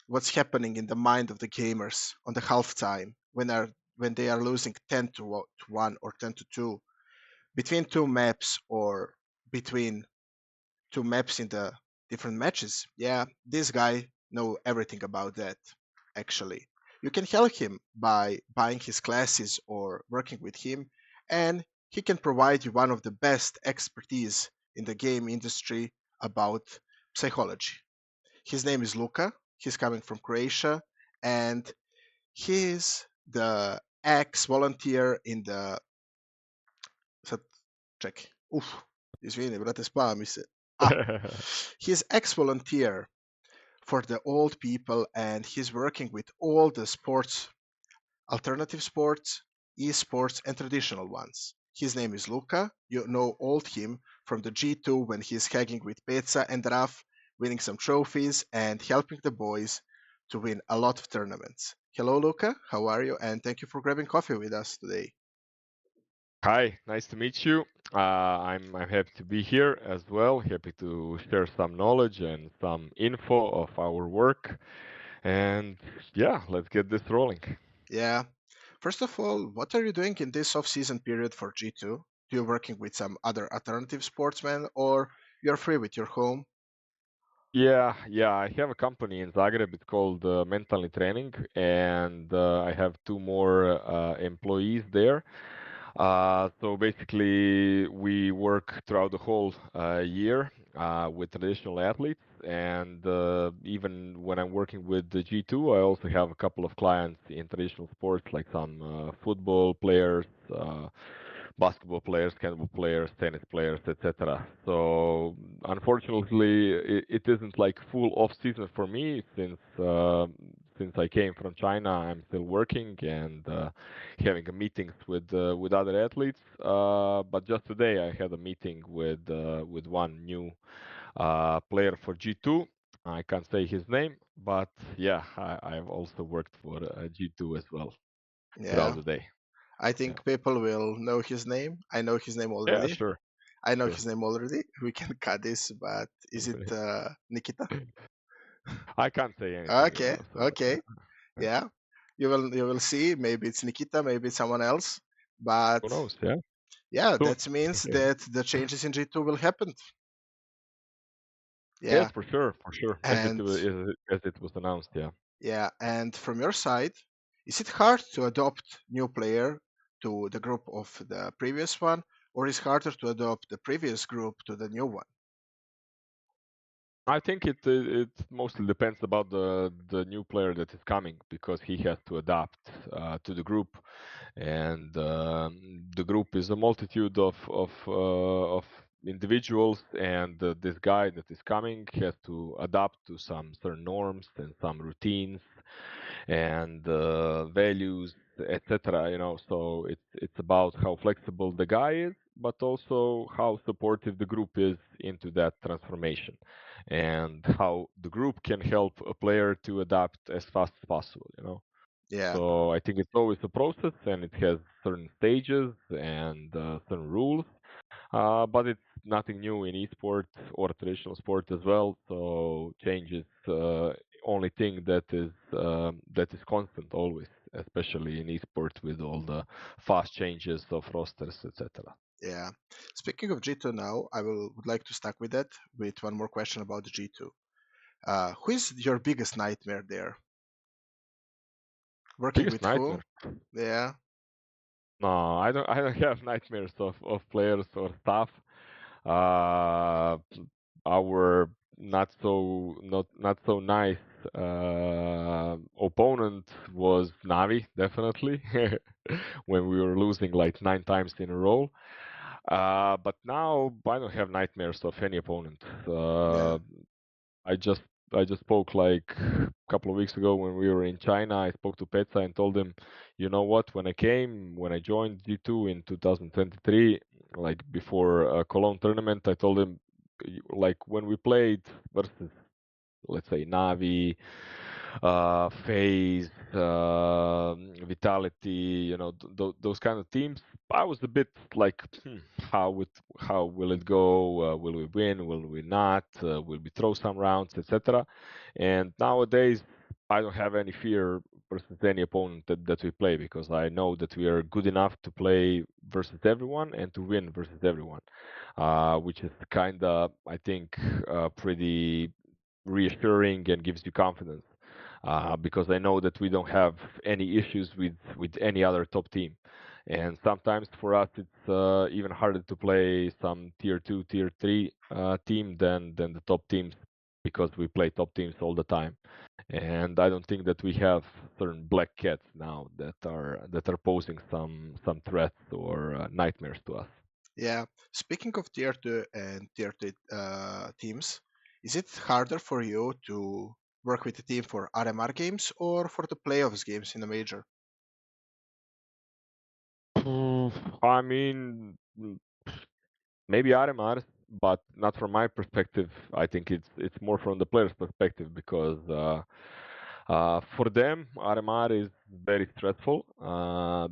what's happening in the mind of the gamers on the halftime when they are losing 10 to 1 or 10 to 2 between two maps or between two maps in the different matches. Yeah, this guy know everything about that actually. You can help him by buying his classes or working with him, and he can provide you one of the best expertise in the game industry about psychology. His name is Luka. He's coming from Croatia, and he is the ex-volunteer in the... Sad, čekaj. Izvini, brate, spava mi se. Ah, he's ex-volunteer for the old people, and he's working with all the sports, alternative sports, esports, and traditional ones. His name is Luka. You know old him from the G2 when he's hanging with Pizza and Raf, winning some trophies and helping the boys to win a lot of tournaments. Hello, Luka. How are you? And thank you for grabbing coffee with us today. Hi, nice to meet you. I'm happy to be here as well. Happy to share some knowledge and some info of our work. And yeah, let's get this rolling. Yeah. First of all, what are you doing in this off-season period for G2? You're working with some other alternative sportsmen, or you're free with your home? Yeah, I have a company in Zagreb. It's called Mentalni Training, and I have two more employees there. So basically, we work throughout the whole year with traditional athletes, and even when I'm working with the G2, I also have a couple of clients in traditional sports, like some football players, basketball players, handball players, tennis players, etc. So unfortunately, it isn't like full off season for me since I came from China. I'm still working and having meetings with other athletes. But just today I had a meeting with one new player for G2. I can't say his name, but yeah, I've also worked for G2 as well throughout Yeah, the day. I Yeah, think people will know his name. I know his name yeah, already. sure, I know sure. his name already. We can cut this, but is it Nikita? I can't say anything, Okay, so okay, yeah. yeah. You will see. Maybe it's Nikita, maybe it's someone else. But Who knows? Yeah, yeah, soon. that means that the changes in G2 will happen. Yes, Yeah, for sure, and as it was announced. Yeah. yeah, and from your side, is it hard to adopt new player to the group of the previous one, or is harder to adopt the previous group to the new one? I think it mostly depends about the new player that is coming because he has to adapt to the group, and the group is a multitude of individuals, and this guy that is coming has to adapt to some certain norms and some routines and values, etc. So it's about how flexible the guy is, but also how supportive the group is into that transformation, and how the group can help a player to adapt as fast as possible. Yeah, So I think it's always a process, and it has certain stages and certain rules. But it's nothing new in esport or traditional sport as well. So change is only thing that is constant always, especially in esport with all the fast changes of rosters, etc. yeah. Speaking of G2 now, would like to start with that with one more question about the G2. Who is your biggest nightmare there? Working Biggest with who? nightmare? Yeah, No, I don't have nightmares of players or staff. Uh, our not so nice opponent was Navi, definitely, when we were losing like 9 times in a row. But now I don't have nightmares of any opponent. yeah, I just I just spoke like a couple of weeks ago when we were in China. I spoke to Petsa and told him, you know what? When I joined G2 in 2023, like before a Cologne tournament, I told him, like when we played versus, let's say, Navi, FaZe, Vitality, those kind of teams. I was a bit like, how will it go? Will we win? Will we not? Will we throw some rounds, etc. And nowadays, I don't have any fear versus any opponent that we play because I know that we are good enough to play versus everyone and to win versus everyone, which is kind of, I think, pretty reassuring and gives you confidence because I know that we don't have any issues with any other top team. And sometimes for us, it's even harder to play some tier two, tier three team than the top teams because we play top teams all the time. And I don't think that we have certain black cats now that are posing some threats or nightmares to us. Yeah. Speaking of tier 2 and tier 3 teams, is it harder for you to work with a team for RMR games or for the playoffs games in the major? I mean, maybe RMR, but not from my perspective. I think it's more from the player's perspective because for them RMR is very stressful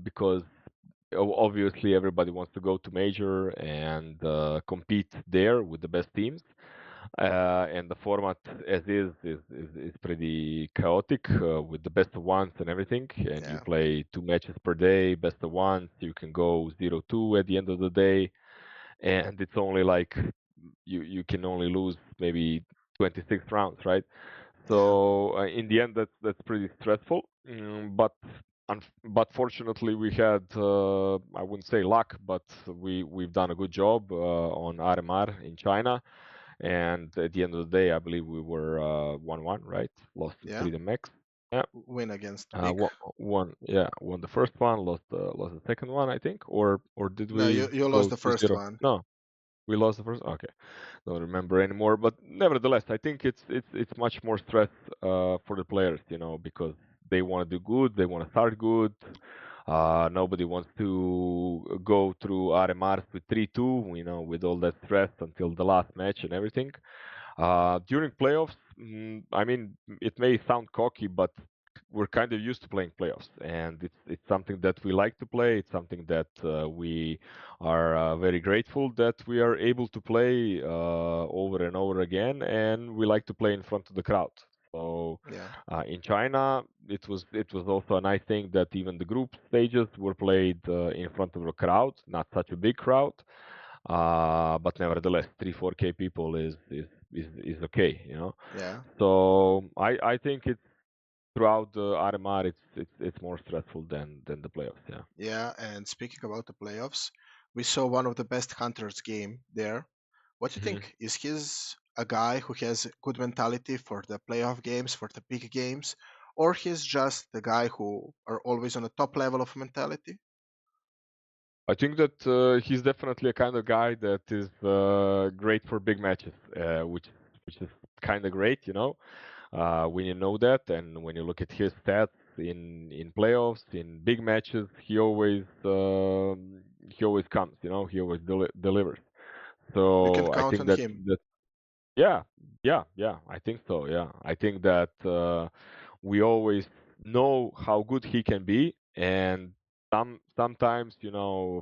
because obviously everybody wants to go to major and compete there with the best teams. And the format as is pretty chaotic with the best of ones and everything. And you Yeah. play 2 matches per day, best of ones. You can go 0-2 at the end of the day, and it's only like you can only lose maybe 26 rounds, right? Yeah. So in the end, that's pretty stressful. But fortunately, we had I wouldn't say luck, but we've done a good job on RMR in China. And at the end of the day, I believe we were 1-1, right? Lost to Yeah. 3 Max. Yeah. Win against Big. Won the first one, lost the second one, I think, or did No, we you lost go the to first 0? one. No, we lost the first. Okay, don't remember anymore. But nevertheless, I think it's much more stress for the players, because they want to do good, they want to start good. Nobody wants to go through RMRs with 3-2, with all that stress until the last match and everything. During playoffs, I mean, it may sound cocky, but we're kind of used to playing playoffs, and it's something that we like to play. It's something that we are very grateful that we are able to play over and over again, and we like to play in front of the crowd. So Yeah. in China, it was also a nice thing that even the group stages were played in front of a crowd, not such a big crowd, but nevertheless, 3-4K people is okay. Yeah. So I think it's throughout the RMR, it's more stressful than the playoffs. Yeah. Yeah. And speaking about the playoffs, we saw one of the best hunters game there. What do you hmm think? Is he's a guy who has good mentality for the playoff games, for the big games, or he's just the guy who are always on the top level of mentality? I think that he's definitely a kind of guy that is great for big matches, which is kind of great. When you know that, and when you look at his stats in playoffs, in big matches, he always comes. He always delivers. You can So I count think on that him. that yeah, yeah, I think so. Yeah, I think that we always know how good he can be, and sometimes,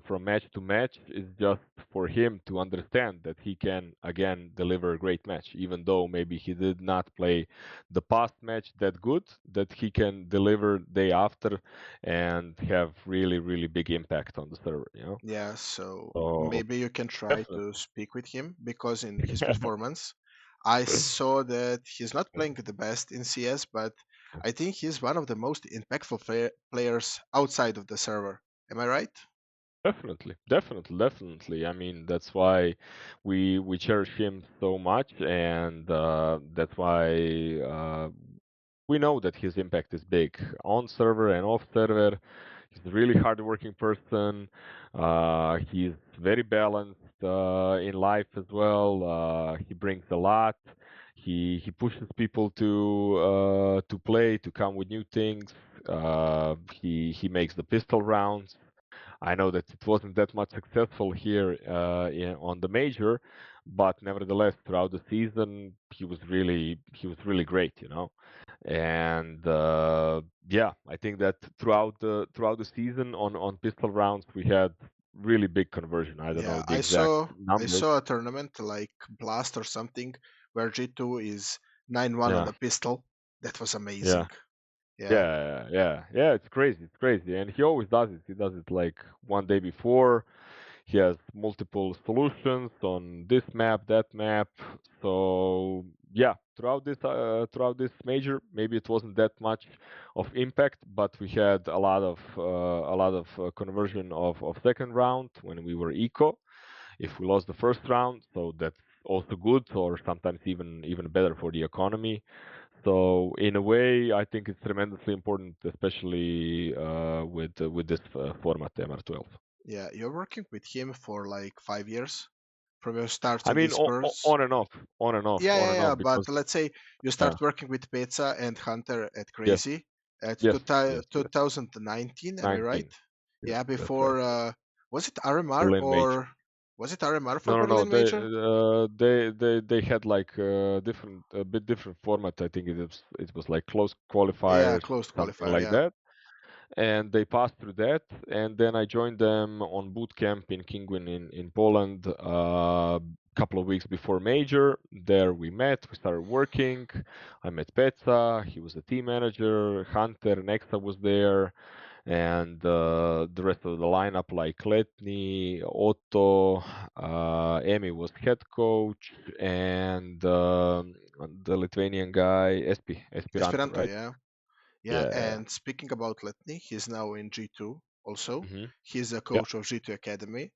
from match to match, it's just for him to understand that he can again deliver a great match, even though maybe he did not play the past match that good, that he can deliver day after and have really, really big impact on the server. Yeah, so So maybe you can try to definitely. speak with him because in his performance, I saw that he's not playing the best in CS, but I think he's one of the most impactful players outside of the server. Am I right? Definitely, definitely, definitely. I mean, that's why we cherish him so much, and that's why we know that his impact is big on server and off server. He's a really hardworking person. He's very balanced in life as well. He brings a lot. He pushes people to play, to come with new things. He makes the pistol rounds. I know that it wasn't that much successful here on the major, but nevertheless, throughout the season, he was really great. And yeah, I think that throughout the season on pistol rounds, we had really big conversion. I don't Yeah, know the I exact saw I numbers. saw a tournament like Blast or something where G2 is 9-1 on Yeah, the pistol. That was Yeah. amazing. Yeah. Yeah. It's crazy. It's crazy, and he always does it. He does it like one day before. He has multiple solutions on this map, that map. So yeah, throughout this major, maybe it wasn't that much of impact, but we had a lot of conversion of second round when we were eco. If we lost the first round, so that's also good, or sometimes even better for the economy. So in a way, I think it's tremendously important, especially with this format MR12. Yeah. You're working with him for like 5 years from your starts I in mean, esports. on and off, on and off, Yeah, on yeah, and yeah. off, But because let's say you yeah, start working with Pizza and Hunter at yes, Crazy at yes, yes, 2019. Am I right? 19, yes, Yeah, that's right. before was it RMR Berlin Mage. or was it RMR for No. Berlin Major? They had like a bit different format. I think it was like close Yeah, qualifiers, closed something qualifier. like Yeah, that. And they passed through that, and then I joined them on boot camp in Kingwin in Poland a couple of weeks before major. There we met, we started working. I met Peca, he was a team manager. Hunter Nexa was there, and the rest of the lineup like Letni, Otto, Emi was head coach, and the Lithuanian guy Esperanto, Esperanto. right? Yeah, yeah. Yeah, And speaking about Letni, he's now in G2 also. hmm He's a yeah, coach of G2 Academy.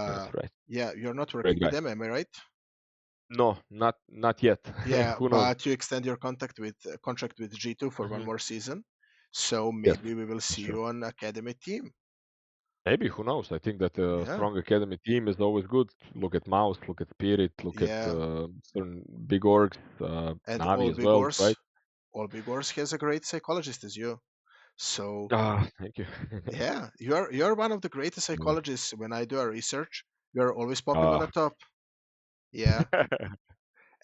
that's right. Yeah, you're not working Great with guy. them, am I right? No, not yet. Yeah, Who knows? but you extend your contract with G2 for one Hmm more season. So Yes, maybe we will that's see true. you on academy team. Maybe, who knows? I think that a Yeah. strong academy team is always good. Look at Mouse, look at Spirit, look at Yeah. certain big orgs, And Navi as well, right? All Big Wars has a great psychologist as you. So Ah, thank you. yeah, you're one of the greatest Yeah. psychologists. When I do a research, you're always popping on the Ah, top. Yeah.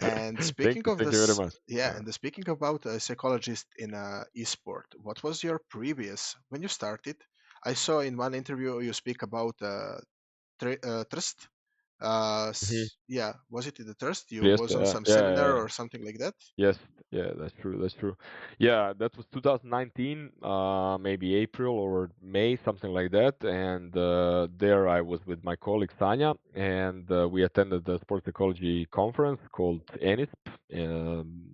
And speaking of thank you very this, much. yeah, and speaking about a psychologist in a esport, what was your previous when you started? I saw in one interview you speak about trust. Mhm. Yeah, was it in the trust? You Yes, was on some seminar yeah. or something like that? Yes, yeah, that's true. That's true. Yeah, that was 2019, maybe April or May, something like that. And there I was with my colleague Sanya, and we attended the sports psychology conference called ENISP,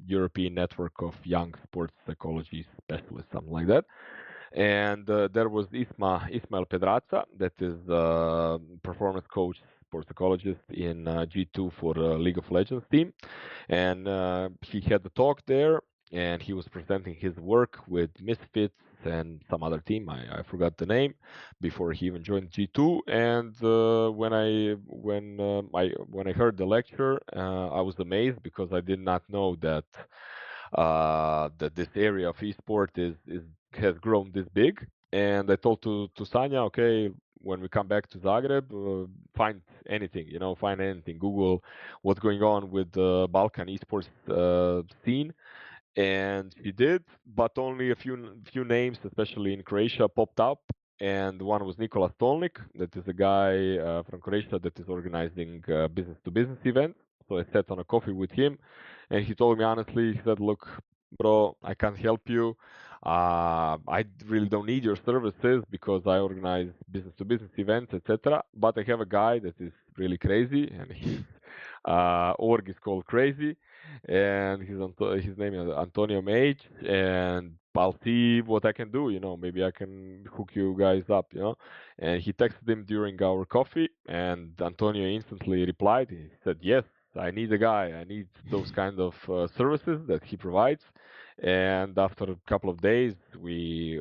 European Network of Young Sports Psychology Specialists, something like that. And there was Ismail Pedraza, that is performance coach, sports psychologist in G2 for League of Legends team, and he had the talk there, and he was presenting his work with Misfits and some other team. I forgot the name before he even joined G2. And when I heard the lecture, I was amazed because I did not know that this area of esport is has grown this big. And I told to Sanya, okay, when we come back to Zagreb, find anything, find anything. Google what's going on with the Balkan esports scene, and she did, but only a few names, especially in Croatia, popped up. And one was Nikola Stolnik, that is a guy from Croatia that is organizing business-to-business events. So I sat on a coffee with him, and he told me honestly, he said, "Look, bro, I can't help you. I really don't need your services because I organize business-to-business events, etc. But I have a guy that is really crazy, and his org is called Crazy, and his name is Antonio Mage, and I'll see what I can do. Maybe I can hook you guys up. And he texted him during our coffee, and Antonio instantly replied. He said, "Yes, I need a guy. I need those kind of services that he provides." And after a couple of days, we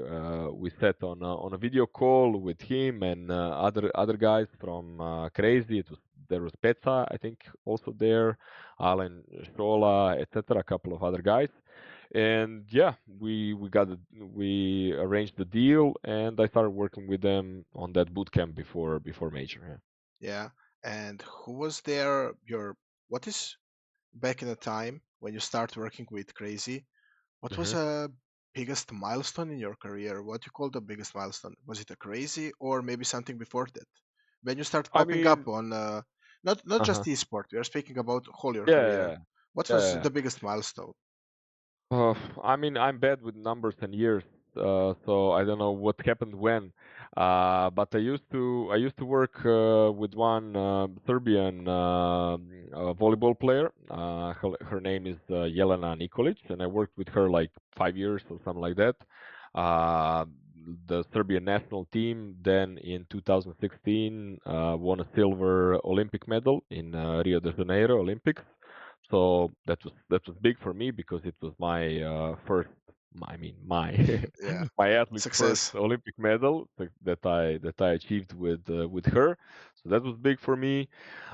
sat on a video call with him and other guys from Crazy. There was Peca, I think, also there, Alan Stola, etc., a couple of other guys. And yeah, we arranged the deal, and I started working with them on that boot camp before major. Yeah. And who was there? What is back in the time when you start working with Crazy? What Yeah. was a biggest milestone in your career? What you call the biggest milestone? Was it a Crazy or maybe something before that? When you start I popping up mean, on not just uh-huh. esport, we are speaking about whole your Yeah, career. yeah, What yeah. was Yeah. the biggest milestone? I mean, I'm bad with numbers and years, so I don't know what happened when. But I used to work with one Serbian volleyball player. Her name is Jelena Nikolic, and I worked with her like 5 years or something like that. Uh, the Serbian national team then in 2016 won a silver Olympic medal in Rio de Janeiro Olympics. So that was big for me because it was my first, I mean my Yeah, my athlete's first success. Olympic medal that I achieved with her. So that was big for me.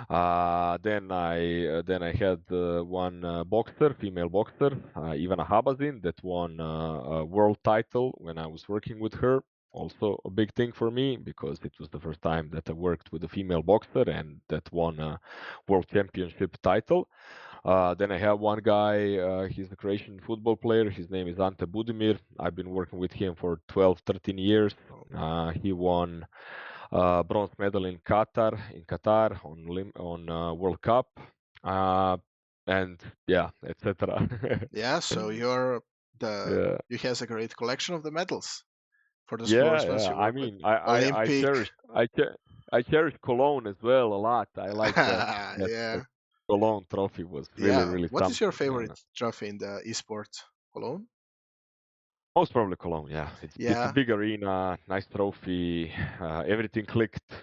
Then I had one boxer, female boxer, Ivana Habazin, that won a world title when I was working with her. Also a big thing for me because it was the first time that I worked with a female boxer and that won a world championship title. Then I have one guy, he's a Croatian football player. His name is Ante Budimir. I've been working with him for 12, 13 years. Oh, He won bronze medal in Qatar on World Cup, uh, and yeah, etc. yeah, so you're the Yeah, you has a great collection of the medals for the yeah, sportsmen yeah. you I work with. mean, I Olympic. cherish I cherish Cologne as well a lot. I like that Yeah. Cologne trophy was really Yeah. really What is your something. favorite trophy in the esports? Cologne? Most probably Cologne, yeah. It's a Yeah. big arena, nice trophy. Everything clicked.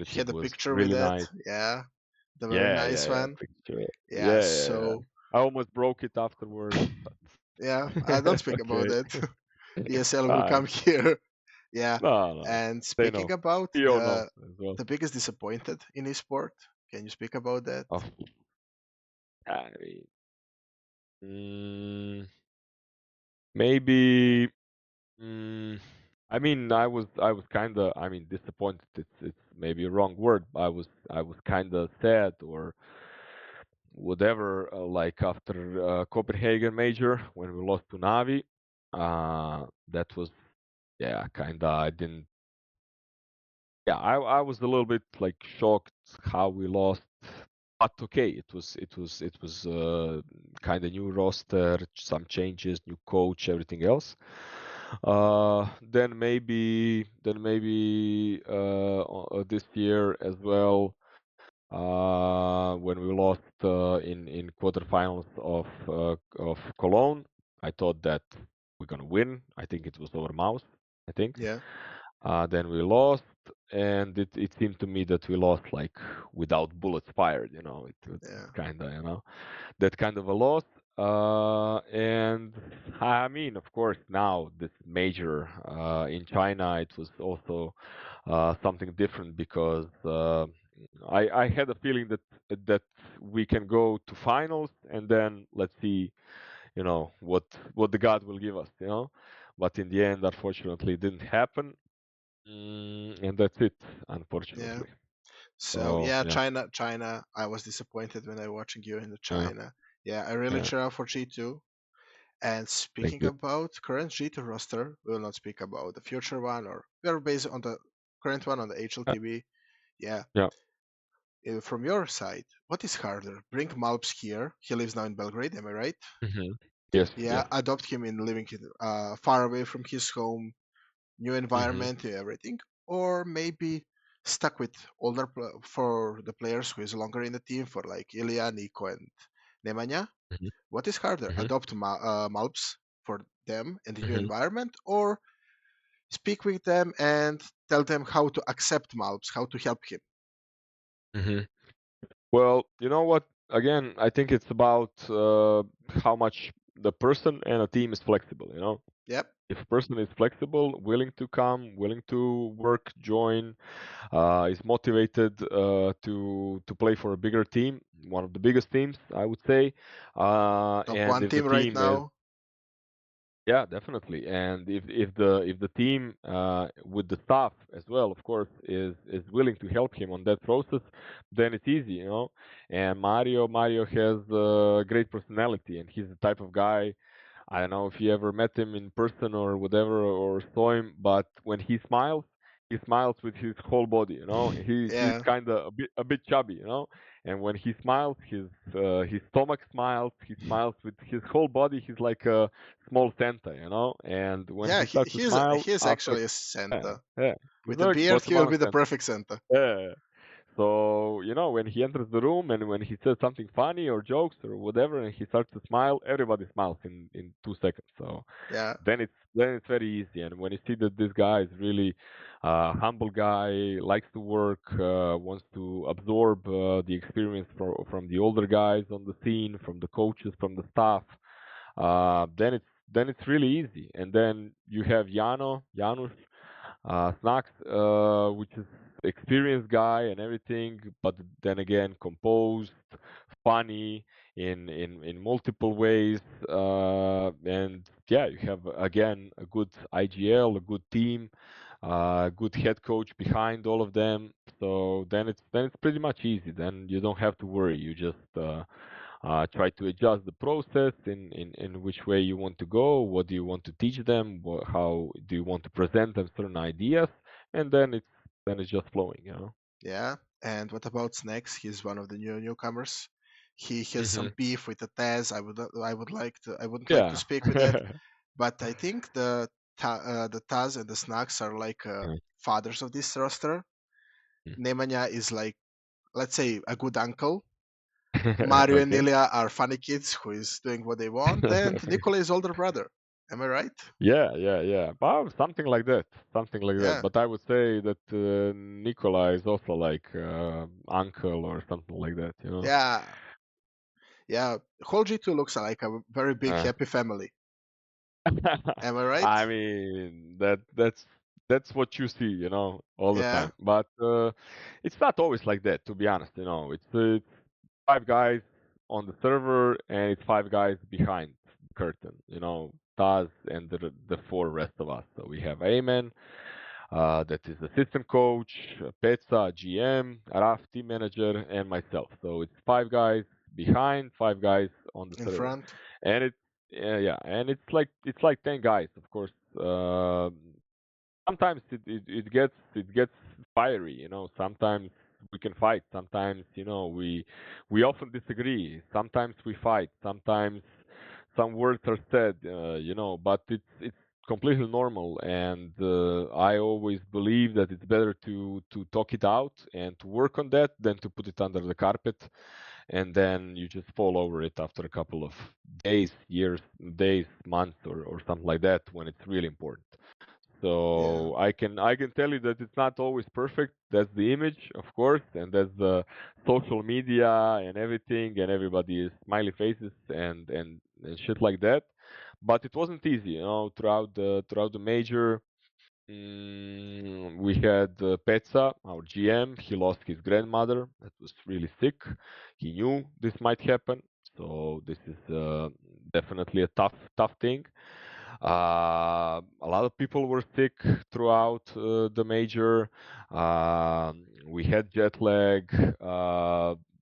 You Everything had a was picture with really that. nice. Yeah. The very Yeah, yeah, nice yeah. one. Picture. Yeah. Yeah, yeah, yeah. So, I almost broke it afterwards, but yeah, I don't speak about okay. it. ESL will Ah, come here. Yeah. no, no. And They speaking know. about You know as well. the biggest disappointed in esport, can you speak about that? Oh, I mm, maybe. Mm, I mean, I was kind of. I mean, disappointed. It's maybe a wrong word. I was kind of sad or whatever, like after Copenhagen Major when we lost to Navi. That was, yeah, kind of. I didn't. Yeah, I was a little bit like shocked how we lost. But okay, it was kind of new roster, some changes, new coach, everything else. Then maybe this year as well, when we lost in quarterfinals of Cologne. I thought that we're gonna win. I think it was over mouse. I think. Yeah. Then we lost, and it seemed to me that we lost like without bullets fired. It was Yeah. kind of that kind of a loss. And I mean, of course, now this major in China, it was also something different because I had a feeling that we can go to finals and then let's see, what the God will give us. But in the end, unfortunately, it didn't happen, and that's it, Yeah. unfortunately. So So yeah, yeah, China. I was disappointed when I watching you in the yeah, China. Yeah, I really yeah. cheer out for G2. And Thank speaking you. about current G2 roster, we will not speak about the future one, or we are based on the current one on the Yeah, HLTV. Yeah. yeah. From your side, what is harder? Bring Malps here. He lives now in Belgrade. Am I right? Hmm. Yes, Yeah. yes. Adopt him in living far away from his home, new Hmm. environment, everything, or maybe stuck with for the players who is longer in the team for like Ilya, Nico, and Nemanja. Hmm. What is harder? Hmm. Adopt Malps for them and the new Hmm. environment, or speak with them and tell them how to accept Malps, how to help him. Hmm. Well, you know what? Again, I think it's about how much the person and a team is flexible. Yep. If a person is flexible, willing to come, willing to work, join, is motivated to play for a bigger team, one of the biggest teams, I would say. Top And one if the team right team is, now. yeah, definitely. And if the team with the staff as well, of course, is willing to help him on that process, then it's easy. And Mario has a great personality, and he's the type of guy. I don't know if you ever met him in person or whatever or saw him, but when he smiles with his whole body. He's Yeah. kind of a bit chubby. and when he smiles, his stomach smiles. He smiles with his whole body. He's like a small Santa, you know. And when Yeah, he starts to smile, he's after actually a yeah, Santa. yeah, he's With a a beard, he will Guatemalan be the Santa. perfect Santa. Yeah. So, when he enters the room and when he says something funny or jokes or whatever and he starts to smile, everybody smiles in 2 seconds. So Yeah, then it's very easy. And when you see that this guy is really humble guy, likes to work, wants to absorb the experience from the older guys on the scene, from the coaches, from the staff, then it's really easy. And then you have Janusz, Snacks, which is experienced guy and everything, but then again composed, funny in multiple ways, and yeah, you have again a good IGL, a good team, good head coach behind all of them. So then it's pretty much easy. Then you don't have to worry. You just try to adjust the process in which way you want to go, what do you want to teach them, how do you want to present them certain ideas, and then it's just flowing. yeah. And what about Snacks? He's one of the newcomers. He has Hmm. some beef with the Taz. I wouldn't like to Yeah. speak with that. But I think the Taz and the Snacks are like fathers of this roster. Nemanja is like, let's say, a good uncle. Mario and Okay. Ilya are funny kids who is doing what they want, and Nikola is older brother. Am I right? Yeah, yeah, yeah. Well, something like that. Something like that. Yeah, But I would say that Nicola is also like uncle or something like that. yeah, yeah. Whole G2 looks like a very big Uh, happy family. Am I right? I mean that's what you see, all the Yeah, time. But it's not always like that, to be honest. It's five guys on the server and it's five guys behind the curtain, Taz and the four rest of us. So we have Ayman, that is assistant coach, Petsa, GM, Raf, team manager, and myself. So it's five guys behind, five guys on the in server, front. and yeah, and it's like 10 guys, of course. Sometimes it gets fiery. Sometimes we can fight. Sometimes we often disagree. Sometimes we fight. Sometimes some words are said. But it's completely normal. And I always believe that it's better to talk it out and to work on that than to put it under the carpet and then you just fall over it after a couple of days, months, or something like that when it's really important. Yeah, So I can tell you that it's not always perfect. That's the image, of course, and that's the social media and everything, and everybody is smiley faces and shit like that. But it wasn't easy, throughout the major. We had Petsa, our GM. He lost his grandmother. That was really sick. He knew this might happen, so this is definitely a tough thing. A lot of people were sick throughout the major. We had jet lag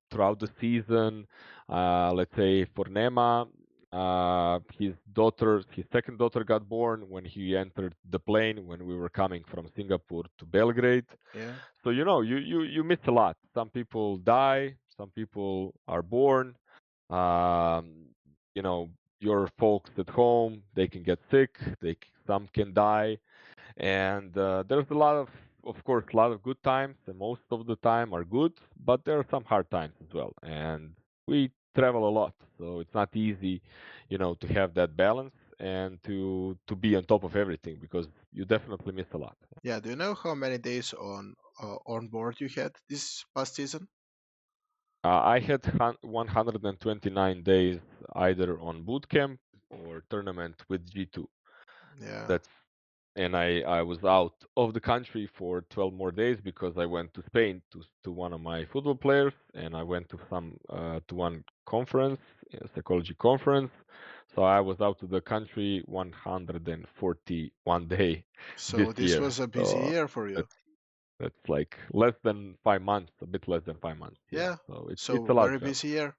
throughout the season. Let's say for Nema, his second daughter got born when he entered the plane when we were coming from Singapore to Belgrade. yeah, So you miss a lot. Some people die, some people are born. Um, you know, your folks at home, they can get sick. Some can die, and there's of course, a lot of good times, and most of the time are good, but there are some hard times as well. And we travel a lot, so it's not easy, to have that balance and to be on top of everything because you definitely miss a lot. yeah. Do you know how many days on board you had this past season? I had 129 days either on boot camp or tournament with G2. Yeah. That's and I was out of the country for 12 more days because I went to Spain to one of my football players and I went to one conference, a psychology conference. So I was out of the country 141 day this So this year. was a busy So year for you. that's that's like less than 5 months, a bit less than 5 months. Yeah. Yeah. So it's a So lot very of job. busy year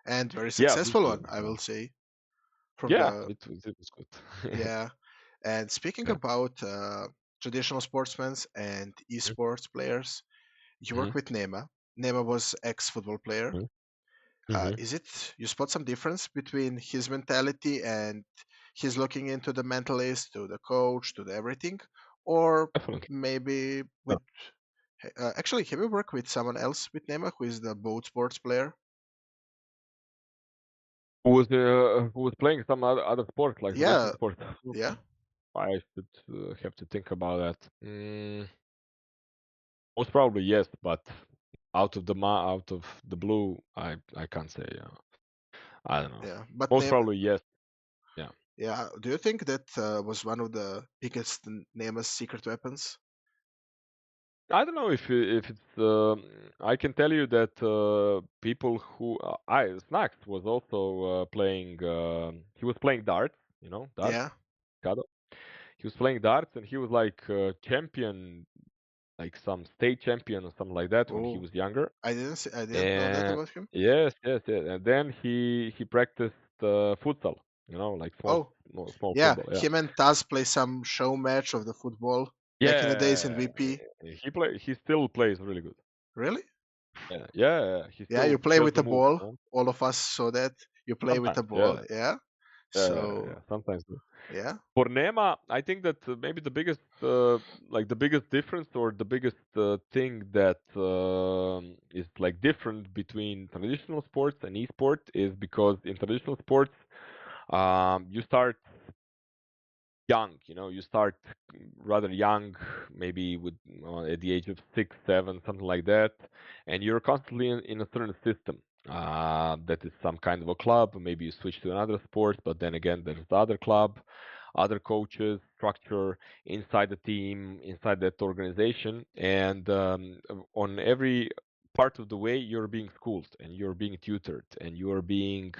and very Yeah, successful busy. one, I will say. From Yeah, the it was good. Yeah. And speaking Yeah. about traditional sportsmen and Mhm. esports players, you Mhm. work with Nema. Nema was ex-football player. Mm-hmm. Is it you spot some difference between his mentality and he's looking into the mentalist to the coach to the everything, or Definitely. maybe Yeah. with actually have you worked with someone else with Nema who is the boat sports player? Who was playing some other sports like Yeah, traditional sports? yeah, I should have to think about that. Most probably yes, but out of the blue, I can't say. I don't know. yeah. But Most Nema, probably yes. Yeah. yeah. Do you think that was one of the biggest Nema's secret weapons? I don't know if it's. I can tell you that people who I Snacks was also playing. He was playing darts. You know, darts. Yeah. Kado. He was playing darts, and he was like champion, like some state champion or something like that when he Oh, was younger. I didn't know that And about him. yes, yes, yes. And then he practiced futsal. You know, like Oh, small yeah. football. Yeah. Him and Taz play some show match of the football back in the days in Yeah, VP. he still plays really good. Really? Yeah, yeah, he Yeah, you still play has with the a moves, ball. you know? All of us saw that you play with a Sometimes, ball. yeah, Yeah. yeah. So Sometimes. yeah, For Nema, I think that maybe the biggest, like the biggest difference or the biggest thing that is like different between traditional sports and esport is because in traditional sports, you start young, you know, you start rather young, maybe with at the age of 6 7 something like that, and you're constantly in a certain system that is some kind of a club. Maybe you switch to another sport, but then again there's the other club, other coaches, structure inside the team, inside that organization, and on every part of the way you're being schooled and you're being tutored and you're being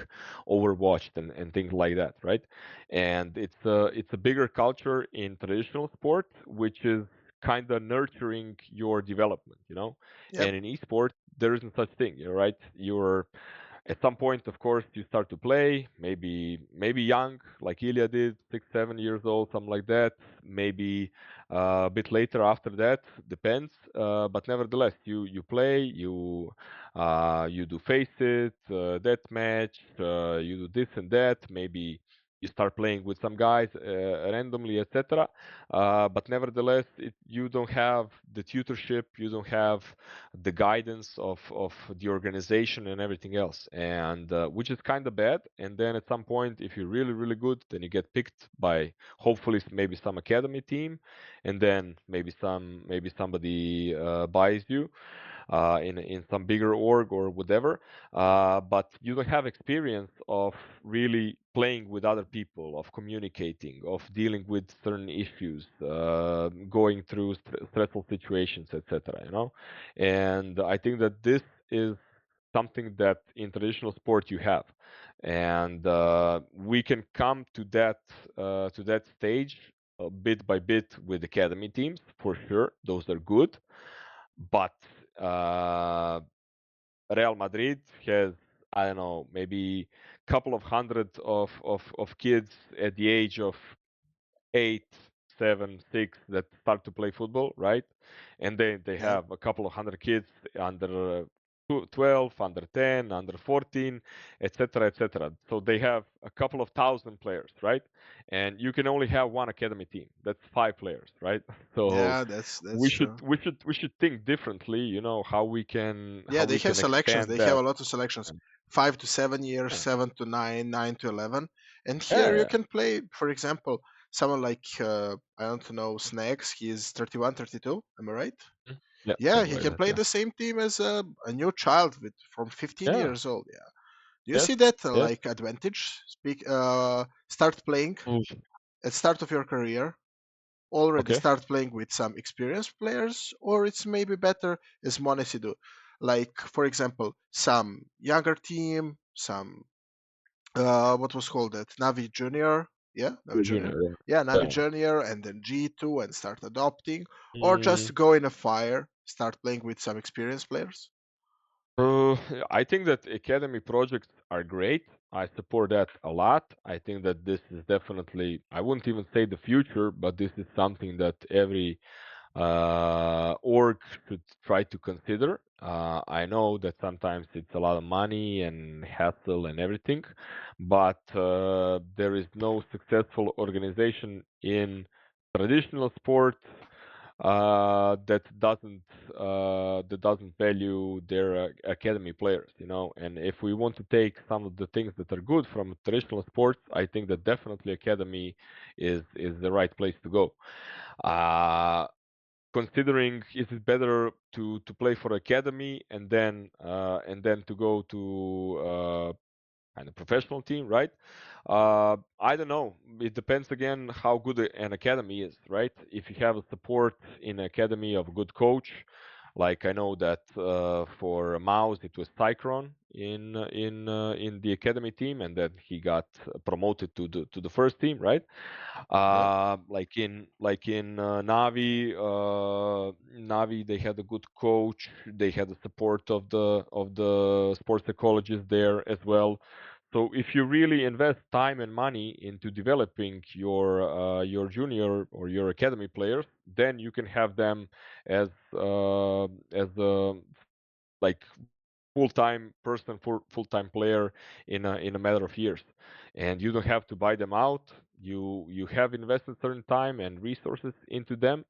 overwatched and things like that, right? And it's a bigger culture in traditional sport, which is kind of nurturing your development, you know. yep, And in esport, there isn't such thing, you know, right? You're at some point, of course, you start to play, maybe young, like Ilya did, 6 7 years old, something like that. Maybe a bit later after that, depends. But nevertheless, you play, you do face it, death match, you do this and that. Maybe you start playing with some guys randomly, etc. But nevertheless, you don't have the tutorship, you don't have the guidance of the organization and everything else, and which is kind of bad. And then at some point, if you're really really good, then you get picked by hopefully maybe some academy team, and then maybe somebody buys you in some bigger org or whatever, but you don't have experience of really playing with other people, of communicating, of dealing with certain issues, going through stressful situations, etc. You know, and I think that this is something that in traditional sport you have, and we can come to that stage bit by bit with academy teams for sure. Those are good, but uh, Real Madrid has, I don't know, maybe a couple of hundred of kids at the age of 8 7 6 that start to play football, right? And then they yeah, have a couple of hundred kids under 12, under 10, under 14, etc., etc. So they have a couple of thousand players, right? And you can only have one academy team. That's 5 players, right? So yeah. That's true. we should think differently. You know how Yeah, they we have can selections. expand They have that. a lot of selections. And, 5 to 7 years, yeah, 7 to 9, 9 to 11, and here you yeah, can play. For example, someone like I don't know Snacks. He is 31, 32. Am I right? yeah, yeah, Yeah, something he like can that. play Yeah, the same team as a new child with from 15 yeah, years old. Yeah. Do you yes, see that yes. like advantage? Start playing Mm. at start of your career. Already Okay. start playing with some experienced players, or it's maybe better as Monesi do. Like for example, some younger team, some what was called that Navi Junior, yeah, Navi Junior, Junior, yeah. yeah, Navi Yeah. Junior, and then G2 and start adopting, or Mm, just go in a fire, start playing with some experienced players. uh, I think that academy projects are great. I support that a lot. I think that this is definitely, I wouldn't even say the future, but this is something that every org should try to consider. I know that sometimes it's a lot of money and hassle and everything, but there is no successful organization in traditional sports that doesn't value their academy players, you know. And if we want to take some of the things that are good from traditional sports, I think that definitely academy is the right place to go. Uh, Considering, is it better to play for academy and then to go to kind of professional team, right? I don't know. It depends again how good an academy is, right? If you have a support in academy of a good coach, like I know that for Mouse it was Cycron in the academy team, and then he got promoted to the first team, right? Yep. Like in Navi, they had a good coach. They had the support of the sports psychologist there as well. So if you really invest time and money into developing your junior or your academy players, then you can have them as like full-time person, full-time player in a matter of years, and you don't have to buy them out. You have invested certain time and resources into them,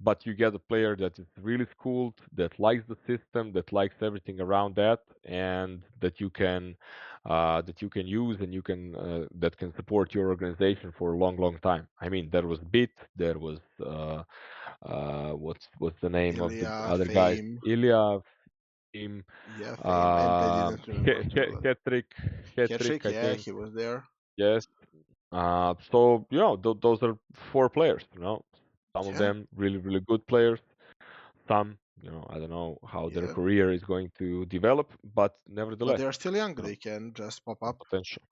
but you get a player that is really schooled, that likes the system, that likes everything around that, and that you can use, and you can that can support your organization for a long, long time. I mean, there was Bit, there was what's the name of the Ilya, other guys? Fame. Ilya, Fame, Yeah, Fame. And I didn't remember after all that. Hat-trick, Hat-trick, Kershik, I yeah, think. he was there. Yes. So those are four players. You know, some of Yeah, them really, really good players. Some, I don't know how their yeah. career is going to develop, but But nevertheless, they are still young. you know, They can just pop some up. potential.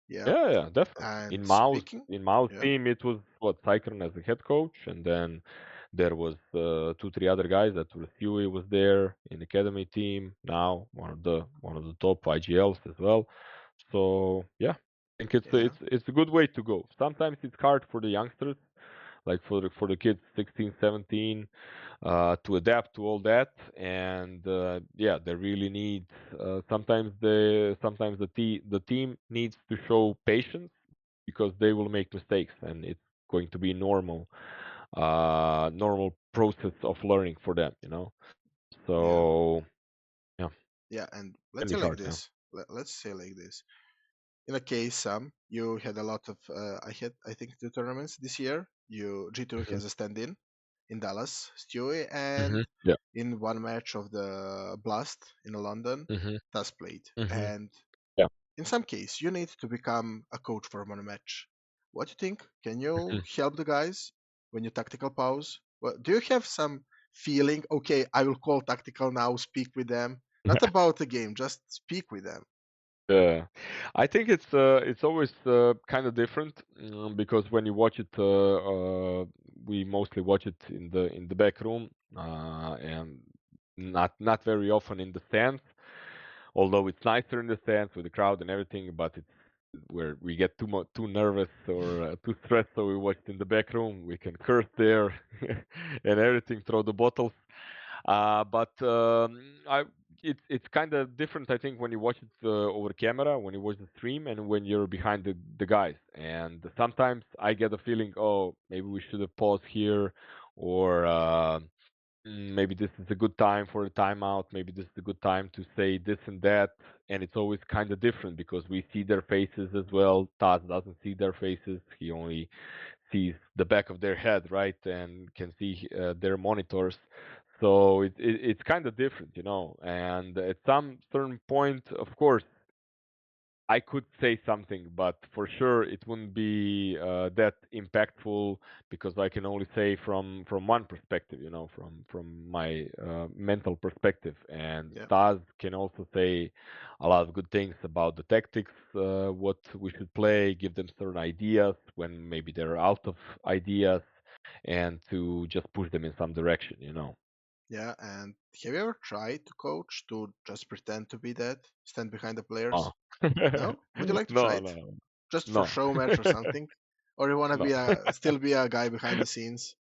Yeah. Yeah, yeah, definitely. And In Mao's speaking, in Mao's yeah, team, it was what Cyclone as the head coach, and then there was two, three other guys. That was Huey was there in academy team. Now one of the top IGLs as well. So yeah, I think it's yeah, it's a good way to go. Sometimes it's hard for the youngsters, like for the kids 16, 17, to adapt to all that, and yeah, they really need sometimes the team needs to show patience because they will make mistakes, and it's going to be normal process of learning for them, you know. yeah, So yeah, yeah. And can let's be say like hard. Yeah. this. Let's say like this. In a case, Sam, you had a lot of. I think, two tournaments this year. G2 Hmm. has a stand-in Dallas, Stewie, and Hmm. Yeah. in one match of the Blast in London, Hmm. Taz played. Hmm. And Yeah. in some case, you need to become a coach for one match. What do you think? Can you Hmm. help the guys when you tactical pause? Well, do you have some feeling? Okay, I will call tactical now. Speak with them. Not about the game, just speak with them. Yeah, I think it's always kind of different, because when you watch it, we mostly watch it in the back room, and not very often in the stands. Although it's nicer in the stands with the crowd and everything, but it's where we get too nervous or too stressed, so we watch it in the back room. We can curse there and everything, throw the bottles. But I it's kind of different, I think, when you watch it over camera, when you watch the stream, and when you're behind the guys. And sometimes I get a feeling, oh, maybe we should have paused here, or maybe this is a good time for a timeout. Maybe this is a good time to say this and that. And it's always kind of different because we see their faces as well. Taz doesn't see their faces; he only sees the back of their head, right, and can see their monitors. So it's kind of different, you know. And at some certain point, of course, I could say something, but for sure it wouldn't be that impactful because I can only say from one perspective, you know, from my mental perspective. And Yeah, Taz can also say a lot of good things about the tactics, what we should play, give them certain ideas when maybe they're out of ideas, and to just push them in some direction, you know. yeah. And have you ever tried to coach to just pretend to be that, stand behind the players? Oh. No? Would you like to try No, it? no, Just for no. show match or something? Or you wanna No. still be a guy behind the scenes?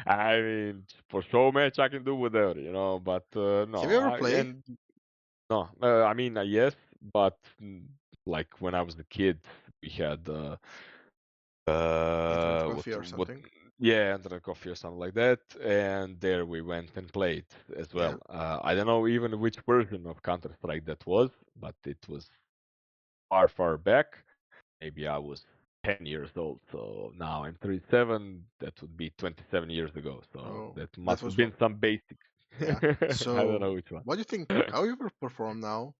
I mean, for show match, I can do whatever, but Have you no, ever I played and no, I mean, yes, but like when I was a kid, we had internet coffee or what something? yeah, internet coffee or something like that, and there we went and played as Yeah. well. I don't know even which version of Counter Strike that was, but it was far back. Maybe I was 10 years old, so now I'm 37. That would be 27 years ago. So Oh, that that must have was been some basics. yeah. I don't know So, which one. what do you think? How you will perform now?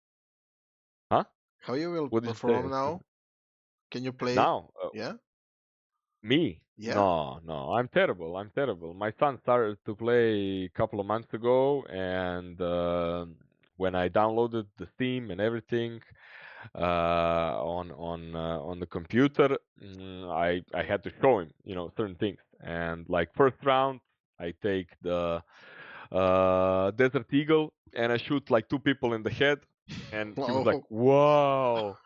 Huh? How you will What did you say? perform now? Can you play? Now, Yeah. me? Yeah. No, I'm terrible. I'm terrible. My son started to play a couple of months ago, and when I downloaded the Steam and everything on the computer, I had to show him, certain things. And like first round, I take the Desert Eagle and I shoot like two people in the head, and he was like, Wow. "Wow!"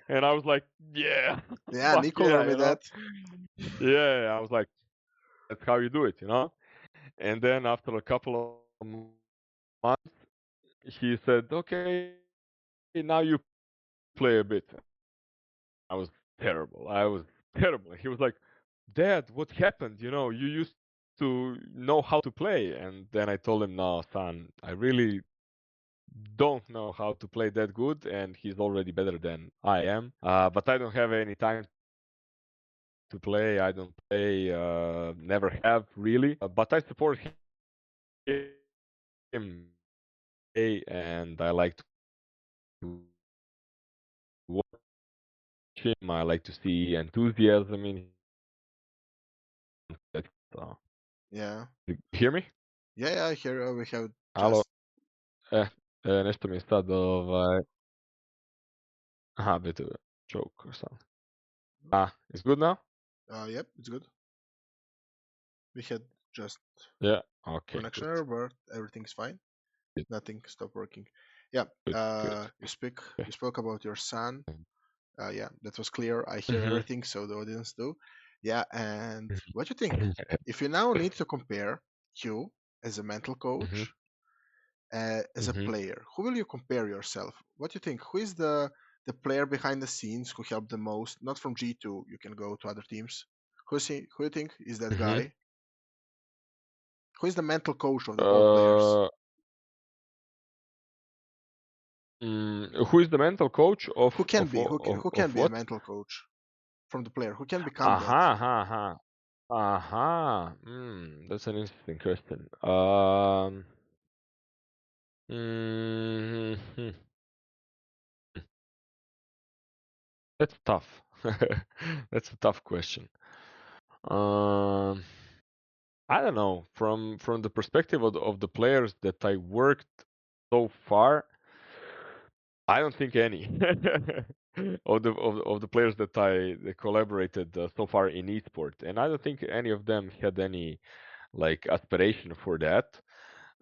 And I was like, "Yeah, Yeah, fuck Nico yeah," told me that. Yeah, I was like, "That's how you do it." And then after a couple of months, he said, "Okay, now you play a bit." I was terrible. I was terrible. He was like, "Dad, what happened? You used to know how to play." And then I told him, "No, son, I really don't know how to play that good, and he's already better than I am. But I don't have any time to play. I don't play, never have really. But I support him, and I like to watch him. I like to see enthusiasm in him. So, Yeah. you hear me? Yeah, yeah, here we have Alo? just Nešto mi je sad, aha, bit of a joke or something. It's good now? yep, it's good. We had just Yeah. Okay, connection good. error, but everything's fine. Good, Nothing stopped working. Yeah. good. You Okay. spoke about your son. Yeah, that was clear. I hear Mm-hmm. everything, so the audience do. Yeah, and what do you think? If you now need to compare you as a mental Mm-hmm. coach, as a Mm-hmm. player, who will you compare yourself? What do you think? Who is the player behind the scenes who helped the most? Not from G2. You can go to other teams. Who you think is that Mm-hmm. guy? Who is the mental coach of the all players? Uh, who is the mental coach Who can be? Who can of be a what? mental coach from the player? Who can become that? Aha, aha, aha. Aha. That's an interesting question. Mm, that's tough. That's a tough question. Um, I don't know. From the perspective of the players that I worked so far, I don't think any of the players that collaborated so far in esport, and I don't think any of them had any like aspiration for that.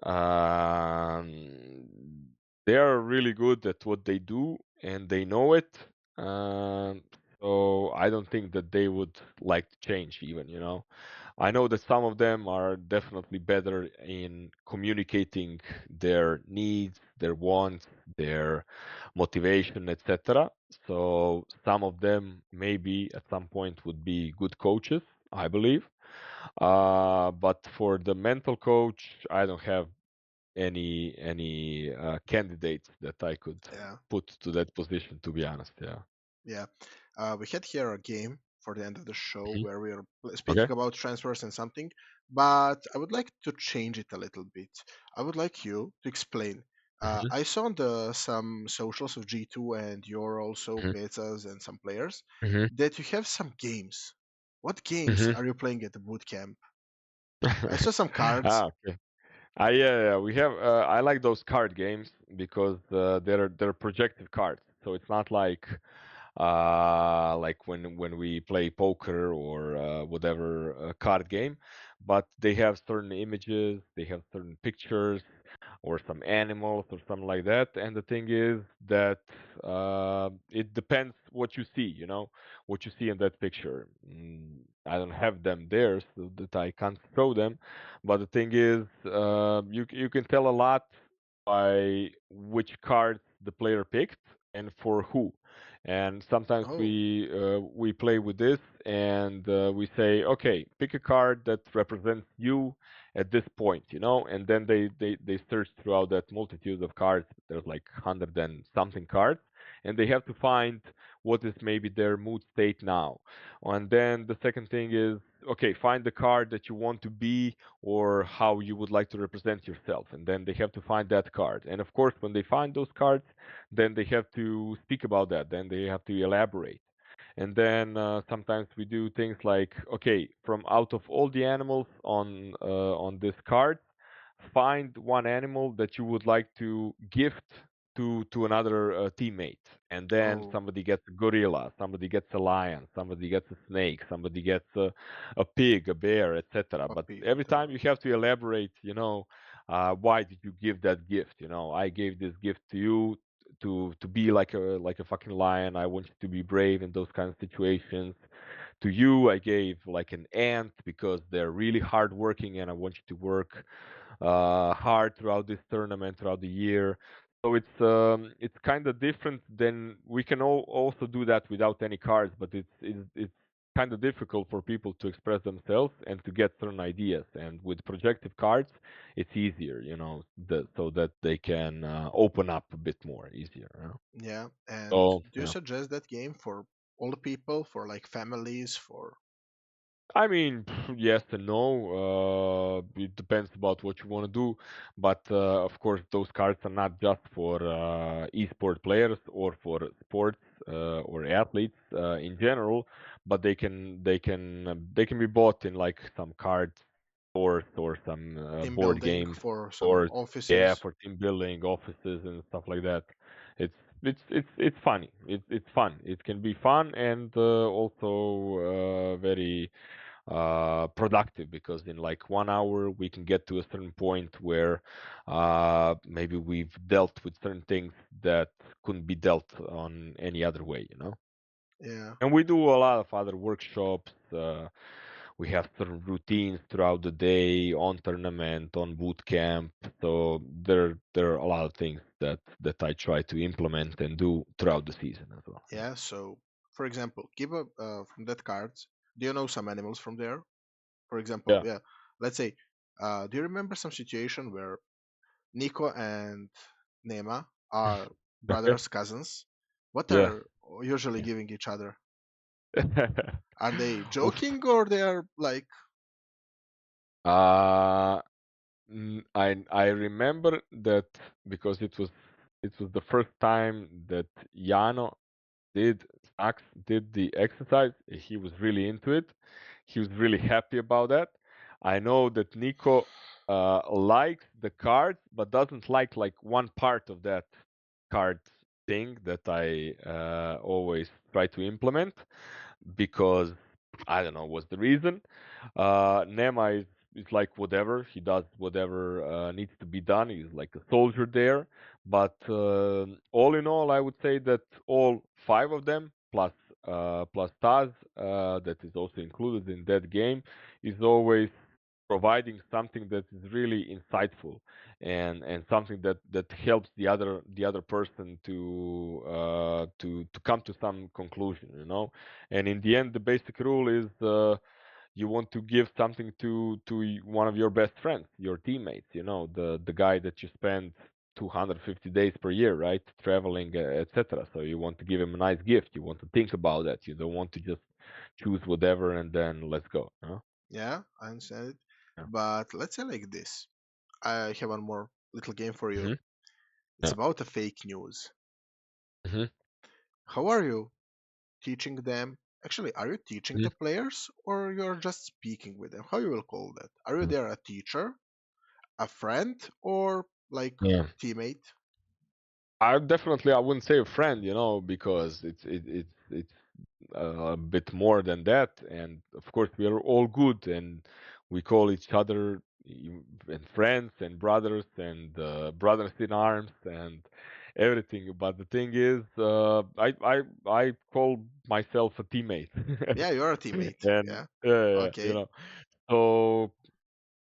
Um, they are really good at what they do, and they know it. Um, so I don't think that they would like to change even. I know that some of them are definitely better in communicating their needs, their wants, their motivation, etc. So some of them maybe at some point would be good coaches, I believe. But for the mental coach, I don't have any candidates that I could Yeah, put to that position. To be honest, yeah. yeah. We had here a game for the end of the show Mhm. where we are Okay. speaking about transfers and something, but I would like to change it a little bit. I would like you to explain. Hmm. I saw on the some socials of G2 and your also Hmm. betas and some players Hmm. that you have some games. What games Hmm. are you playing at the boot camp? I saw some cards. Okay. Yeah, we have. I like those card games because they're projected cards, so it's not like when we play poker or whatever card game, but they have certain images, they have certain pictures, or some animals or something like that. And the thing is that it depends what you see, what you see in that picture. I don't have them there, so that I can't show them. But the thing is, you can tell a lot by which cards the player picked and for who. And sometimes Oh, we play with this and we say, okay, pick a card that represents you at this point, and then they search throughout that multitude of cards. There's like 100 and something cards, and they have to find what is maybe their mood state now. And then the second thing is, okay, find the card that you want to be or how you would like to represent yourself. And then they have to find that card. And of course, when they find those cards, then they have to speak about that. Then they have to elaborate. And then sometimes we do things like, okay, from out of all the animals on this card, find one animal that you would like to gift to another teammate, and then oh, somebody gets a gorilla, somebody gets a lion, somebody gets a snake, somebody gets a pig, a bear, etc. But puppy, every time whatever. you have to elaborate, why did you give that gift? I gave this gift to you to be like a fucking lion. I want you to be brave in those kind of situations. To you, I gave like an ant because they're really hardworking, and I want you to work hard throughout this tournament, throughout the year. So it's kind of different. Than we can also do that without any cards, but it's kind of difficult for people to express themselves and to get certain ideas. And with projective cards, it's easier, so that they can open up a bit more easier. Yeah, and So do you suggest that game for all people, for like families, for I mean, yes and no. It depends about what you want to do, but of course, those cards are not just for esport players or for sports or athletes in general, but they can be bought in like some card stores or some team board building, game for some stores. Yeah, offices? for team building, offices, and stuff like that. It's funny. It's fun. It can be fun and also very productive, because in like 1 hour we can get to a certain point where maybe we've dealt with certain things that couldn't be dealt on any other way. Yeah, And we do a lot of other workshops. We have certain routines throughout the day, on tournament, on boot camp. So there are a lot of things that I try to implement and do throughout the season as well. yeah. So, for example, give a from that cards. Do you know some animals from there? For example, Yeah. yeah. Let's say, do you remember some situation where Nico and Nema are Okay. brothers, cousins? What Yeah. are usually giving each other? Yeah. Are they Of joking or they are like, Uh, I remember that because it was the first time that Jano did Sax did the exercise. He was really into it. He was really happy about that. I know that Nico likes the cards, but doesn't like one part of that card thing that I always try to implement, because I don't know what's the reason. Nema is like whatever. He does whatever needs to be done. He's like a soldier there. But all in all, I would say that all five of them, plus Taz, that is also included in that game, is always providing something that is really insightful, and something that helps the other person to come to some conclusion. And in the end, the basic rule is you want to give something to one of your best friends, your teammates. The guy that you spend 250 days per year, right, traveling, etc. So you want to give him a nice gift. You want to think about that. You don't want to just choose whatever and then let's go. yeah, I understand it. Yeah. But let's say like this. I have one more little game for you. Hmm. It's Yeah. about a fake news. Hmm. How are you teaching them? Actually, are you teaching the players or you're just speaking with them? How you will call that? Are you Hmm. there a teacher, a friend, or like Yeah. teammate? I wouldn't say a friend, because it's a bit more than that. And of course, we are all good, and we call each other and friends and brothers and brothers in arms and everything. But the thing is, I call myself a teammate, Yeah, you're a teammate. and Yeah. yeah, you Okay. know. So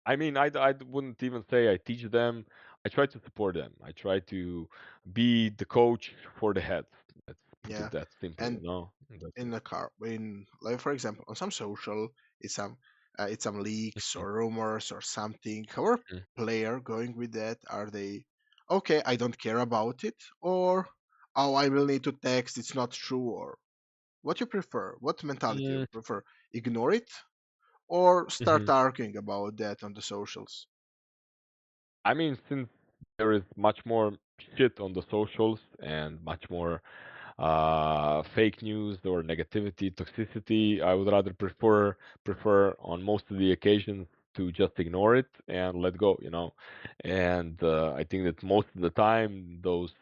I mean, I wouldn't even say I teach them. I try to support them. I try to be the coach for the head. Let's put Yeah. it that simple, And you know. That's in it. the car, in like for example, on some social, it's some leaks or rumors or something. How are Mhm. player going with that? Are they okay? I don't care about it, or oh, I will need to text. It's not true, or what you prefer? What mentality you Mm, prefer? Ignore it or start mhm. arguing about that on the socials? I mean, since there is much more shit on the socials and much more fake news or negativity, toxicity, I would rather prefer on most of the occasions to just ignore it and let go, you know. And I think that most of the time those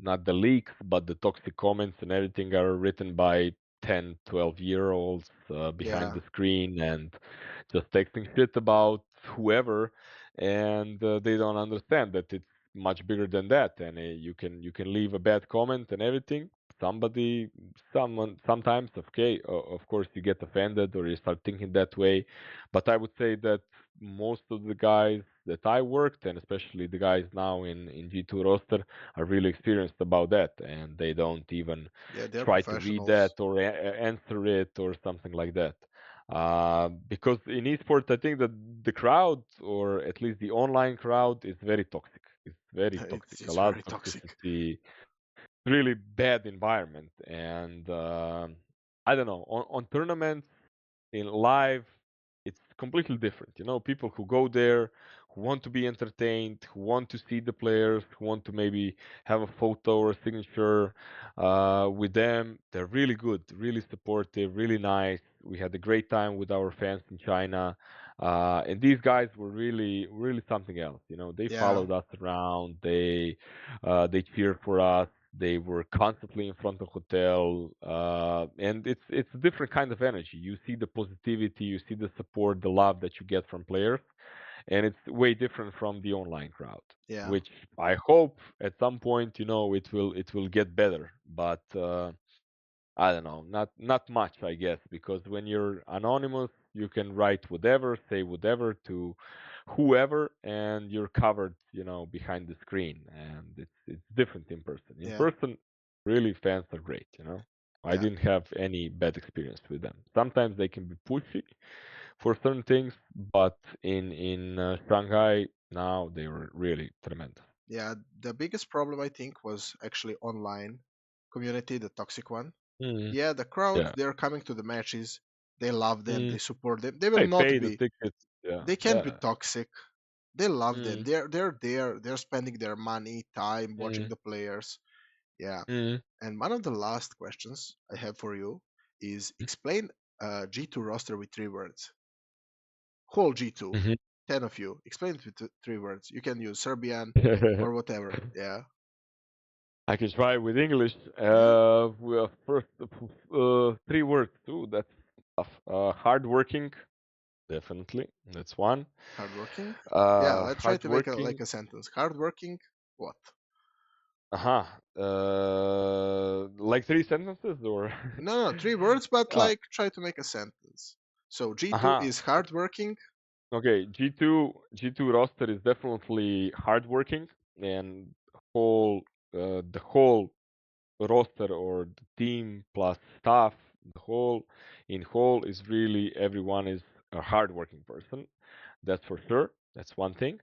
not the leaks but the toxic comments and everything are written by 10, 12-year olds behind Yeah, the screen and just texting shit about whoever, and they don't understand that it's much bigger than that, and you can leave a bad comment and everything. Someone sometimes, okay, of course you get offended or you start thinking that way, but I would say that most of the guys that I worked, and especially the guys now in G2 roster, are really experienced about that, and they don't even yeah, they're try to read that professionals. or answer it or something like that. Because in esports, I think that the crowd, or at least the online crowd, is very toxic. It's very toxic. A It's lot very of toxic. toxicity, really bad environment. And I don't know. On tournaments, in live, it's completely different. You know, people who go there, who want to be entertained, who want to see the players, who want to maybe have a photo or a signature with them. They're really good, really supportive, really nice. We had a great time with our fans in China. And these guys were really, really something else. You know, they Yeah, followed us around. They cheered for us. They were constantly in front of hotel, and it's a different kind of energy. You see the positivity, you see the support, the love that you get from players, and it's way different from the online crowd. yeah, Which I hope at some point, you know, it will get better. But I don't know, not much, I guess, because when you're anonymous, you can write whatever, say whatever to whoever, and you're covered, you know, behind the screen, and it's different in person. In yeah, person, really, fans are great, you know. I yeah, didn't have any bad experience with them. Sometimes they can be pushy for certain things, but in Shanghai now they were really tremendous. yeah. The biggest problem I think was actually online community, the toxic one. Mm, Yeah, the crowd, yeah. they're coming to the matches. They love them. Mm, They support them. They will they not pay the be. tickets. Yeah, They can be yeah. toxic. They love them. Mm, They're there. They're spending their money, time watching mm. the players. Yeah. Mm, And one of the last questions I have for you is explain G2 roster with 3 words. Whole G2, mhm. 10 of you. Explain it with 3 words. You can use Serbian or whatever. Yeah. I can try with English. Yeah. Well, first, 3 words too. That's tough. Hardworking, definitely. That's one. Hardworking. Yeah. Let's try to make a like Hardworking. a sentence. Hardworking. What? Uh-huh. Like 3 sentences or No, no, 3 words, but uh, like try to make a sentence. So G2 uh-huh. is hardworking. Okay, G2 roster is definitely hardworking, and whole the whole roster or the team plus staff, the whole in whole is really everyone is a hardworking person. That's for sure. That's one thing.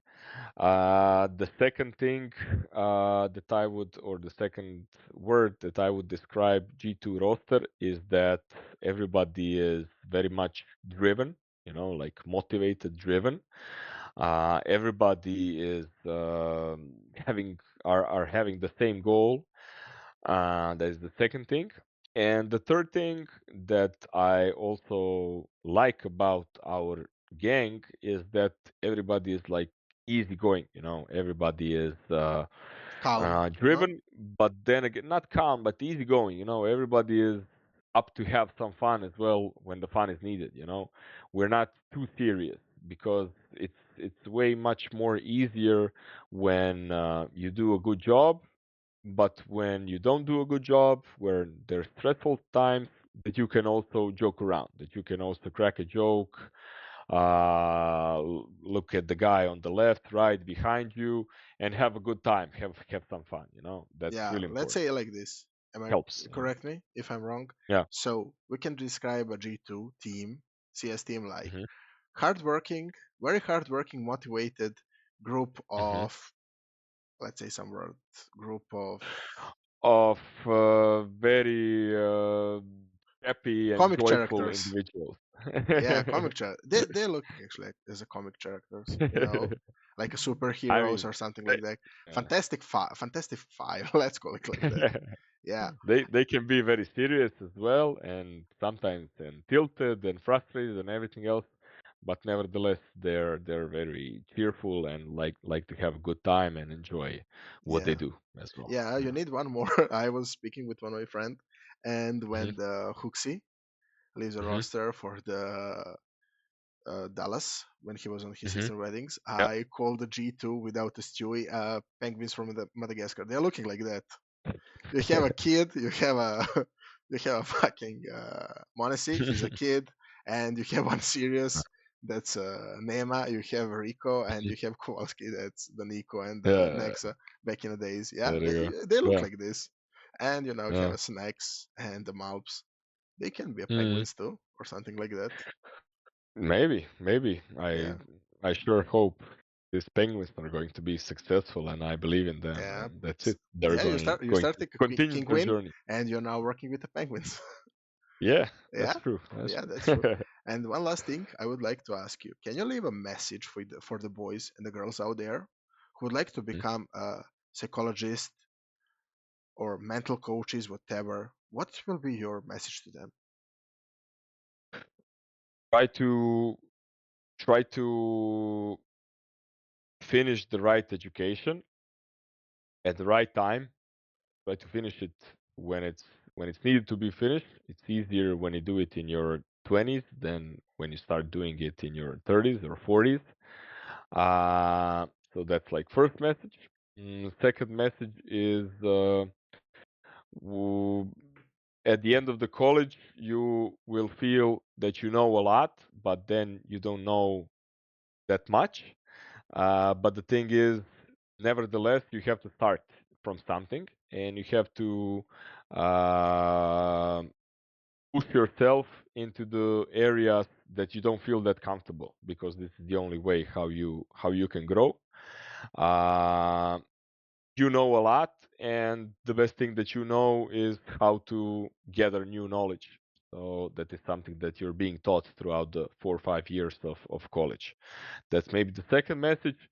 The second thing that I would, or the second word that I would describe G2 roster is that everybody is very much driven, you know, like motivated, driven. Everybody is are having the same goal. That is the second thing. And the third thing that I also like about our gang is that everybody is like easygoing, you know, everybody is Calm. No? driven, but then again, not calm, but easygoing, you know, everybody is up to have some fun as well when the fun is needed, you know. We're not too serious because it's way much more easier when you do a good job but when you don't do a good job, where there's stressful times, that you can also joke around, that you can also crack a joke, look at the guy on the left, right, behind you, and have a good time, have some fun. That's Yeah, really let's important. say it like this. Am I Helps. correct me if I'm wrong? Yeah. So we can describe a G2 team, CS team like Hmm. hardworking, very hardworking, motivated group Hmm. of, let's say some word, group of Of very happy and comic joyful characters. individuals. Yeah, comic character. They're looking actually as a comic characters, like a I superheroes mean, or something they, like that. yeah. Fantastic Five. Let's call it like that. Yeah, They can be very serious as well, and sometimes and tilted and frustrated and everything else. But nevertheless, they're very cheerful and like to have a good time and enjoy what they yeah, do as well. yeah. You Yeah. need one more. I was speaking with one of my friend, and Hmm. when the Hooksy leaves a Hmm. roster for the Dallas when he was on his Hmm. sister weddings, Yeah. I called the G2 without the Stewie penguins from the Madagascar. They're looking like that. You have a kid, you have a you have a fucking Monacy, he's a kid, and you have one serious that's Nema, you have Rico, and you have Kowalski, that's the Nico and the Yeah. Nexa back in the days. Yeah, There you go. they look Yeah. like this. And you have Yeah. a Snacks and the Malps. They can be a Mm. penguins too, or something like that. Maybe. Yeah, I sure hope these Penguins are going to be successful, and I believe in them, yeah. and that's it. They're Yeah, going you going start to a continue their Kingwin, journey. and you're now working with the penguins. Yeah, that's Yeah, true. That's yeah, that's true. true. And one last thing I would like to ask you: can you leave a message for the boys and the girls out there who would like to Mhm. become a psychologist or mental coaches, whatever? What will be your message to them? Try to try to finish the right education at the right time. Try to finish it when it's needed to be finished. It's easier when you do it in your 20s than when you start doing it in your 30s or 40s. Uh, so that's like first message. Second message is w- at the end of the college, you will feel that you know a lot, but then you don't know that much. But the thing is, nevertheless, you have to start from something, and you have to uh, push yourself into the areas that you don't feel that comfortable, because this is the only way how you can grow. Uh, you know a lot, and the best thing that you know is how to gather new knowledge. So that is something that you're being taught throughout the 4 or 5 years of college. That's maybe the second message.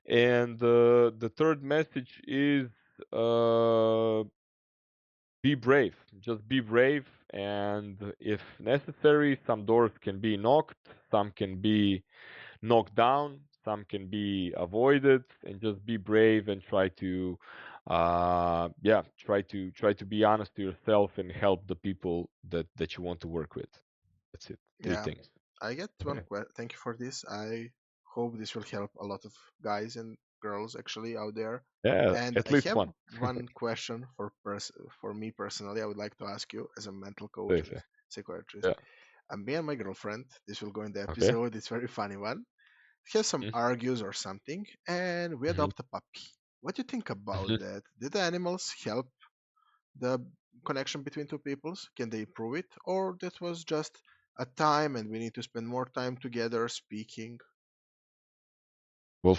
And the third message is uh, be brave. Just be brave. And if necessary, some doors can be knocked, some can be knocked down, some can be avoided, and just be brave and try to be honest to yourself and help the people that you want to work with. That's it. Three Yeah, things. I get one question. Thank you for this. I hope this will help a lot of guys and girls actually out there. Yeah, And at I least have one. one question for me personally. I would like to ask you as a mental coach Say, and say. psychiatrist. Yeah. And me and my girlfriend, this will go in the Okay. episode. It's very funny one. Have some Mm-hmm. argues or something, and we Mm-hmm. adopt a puppy. What do you think about Mm-hmm. that? Did the animals help the connection between two peoples? Can they improve it, or that was just a time and we need to spend more time together speaking? Well,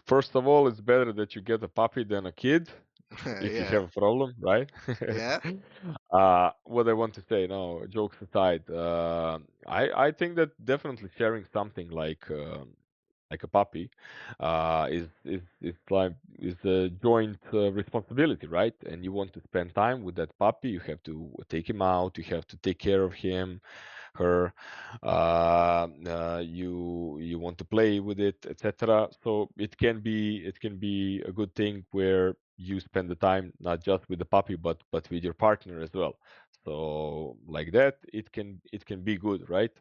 first of all, it's better that you get a puppy than a kid if you Yeah, have a problem, right? yeah, What I want to say, no, jokes aside, I think that definitely sharing something like a puppy is a joint responsibility, right? And you want to spend time with that puppy, you have to take him out, you have to take care of him, her, you want to play with it, etc. So it can be a good thing where you spend the time not just with the puppy but with your partner as well. So like that, it can be good, right?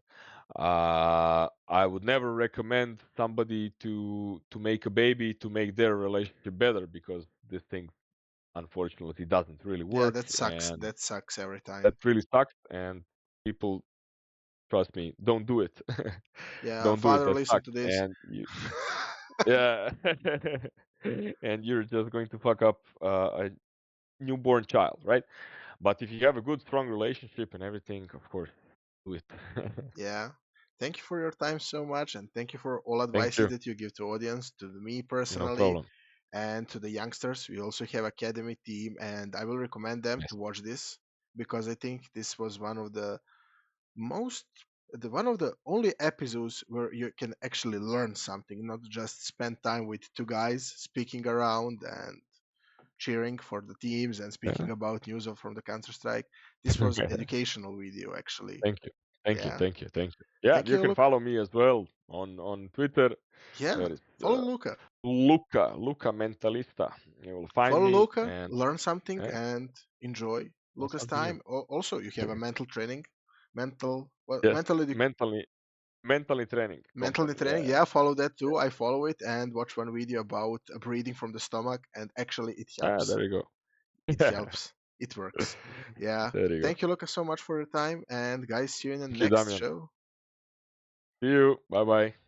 I would never recommend somebody to make a baby to make their relationship better, because this thing unfortunately doesn't really Yeah, work, that sucks. and That sucks every that time. really sucks. And people, trust me, don't do it. Yeah, Don't do it. father, That listen sucks. to this. And you, yeah, and you're just going to fuck up a newborn child, right? But if you have a good, strong relationship and everything, of course, do it. Yeah. Thank you for your time so much, and thank you for all Thank advices you. that you give to audience, to me No personally, problem. and to the youngsters. We also have academy team, and I will recommend them Yes. to watch this because I think this was one of the most one of the only episodes where you can actually learn something, not just spend time with two guys speaking around and cheering for the teams and speaking Yeah. about news from the Counter Strike. This was educational video actually. Thank you. Thank you. Yeah. Thank you. Thank you. Yeah, Thank you you, can look. follow me as well on Twitter. Yeah. That is Follow Luca. Luka Mentalista. You will find Follow me, Luca, and learn something, yeah, and enjoy know Luca's something new. time. Also, you have a mental training, Yes, mental mentally training mental company. training. Yeah, Yeah, follow that too. I follow it and watch one video about breathing from the stomach, and actually, it yeah. Ah, helps. there you go. It helps. It works. Yeah. There you go. Thank you, Luca, so much for your time. And guys, see you in the Thank you, next Damian. show. See you. Bye bye.